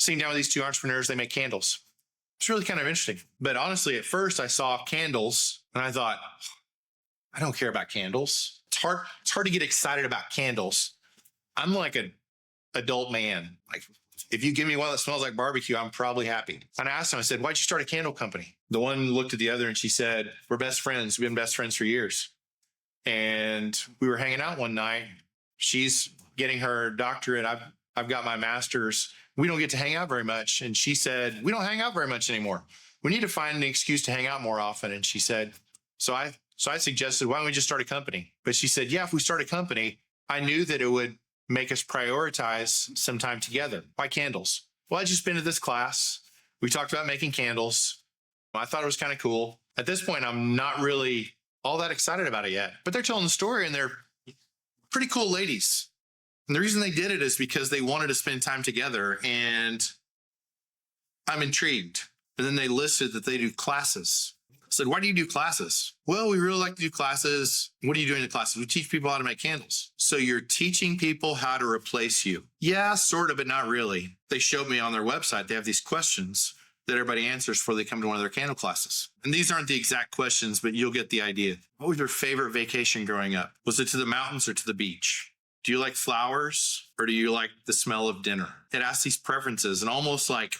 sitting down with these two entrepreneurs. They make candles. It's really kind of interesting. But honestly, at first I saw candles and I thought, I don't care about candles. It's hard to get excited about candles. I'm like an adult man. Like, if you give me one that smells like barbecue, I'm probably happy. And I asked him, I said, why'd you start a candle company? The one looked at the other and she said, we're best friends. We've been best friends for years. And we were hanging out one night. She's getting her doctorate. I've got my master's. We don't get to hang out very much. And she said, we don't hang out very much anymore. We need to find an excuse to hang out more often. And she said, so I suggested, why don't we just start a company? But she said, yeah, if we start a company, I knew that it would make us prioritize some time together. Why candles? Well, I just been to this class. We talked about making candles. I thought it was kind of cool. At this point, I'm not really all that excited about it yet, but they're telling the story and they're pretty cool ladies. And the reason they did it is because they wanted to spend time together, and I'm intrigued. And then they listed that they do classes. I said, why do you do classes? Well, we really like to do classes. What are you doing in the classes? We teach people how to make candles. So you're teaching people how to replace you. Yeah, sort of, but not really. They showed me on their website, they have these questions that everybody answers before they come to one of their candle classes. And these aren't the exact questions, but you'll get the idea. What was your favorite vacation growing up? Was it to the mountains or to the beach? Do you like flowers or do you like the smell of dinner? It asks these preferences, and almost like,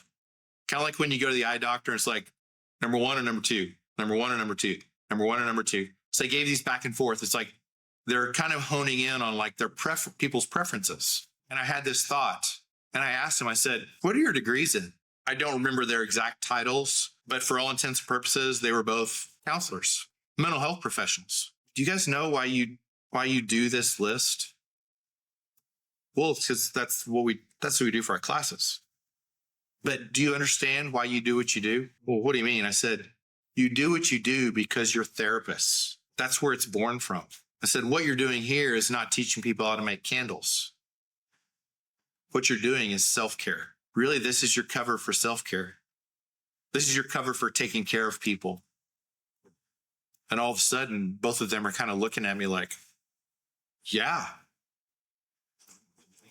kind of like when you go to the eye doctor, it's like number one or number two, number one or number two, number one or number two. So they gave these back and forth. It's like they're kind of honing in on like their people's preferences. And I had this thought and I asked them, I said, what are your degrees in? I don't remember their exact titles, but for all intents and purposes, they were both counselors, mental health professionals. Do you guys know why you do this list? Well, it's because that's what we do for our classes. But do you understand why you do what you do? Well, what do you mean? I said, you do what you do because you're therapists. That's where it's born from. I said, what you're doing here is not teaching people how to make candles. What you're doing is self-care. Really, this is your cover for self-care. This is your cover for taking care of people. And all of a sudden, both of them are kind of looking at me like, yeah.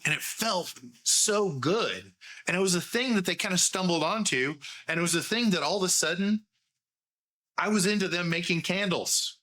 And it felt so good. And it was a thing that they kind of stumbled onto. And it was a thing that all of a sudden, I was into them making candles.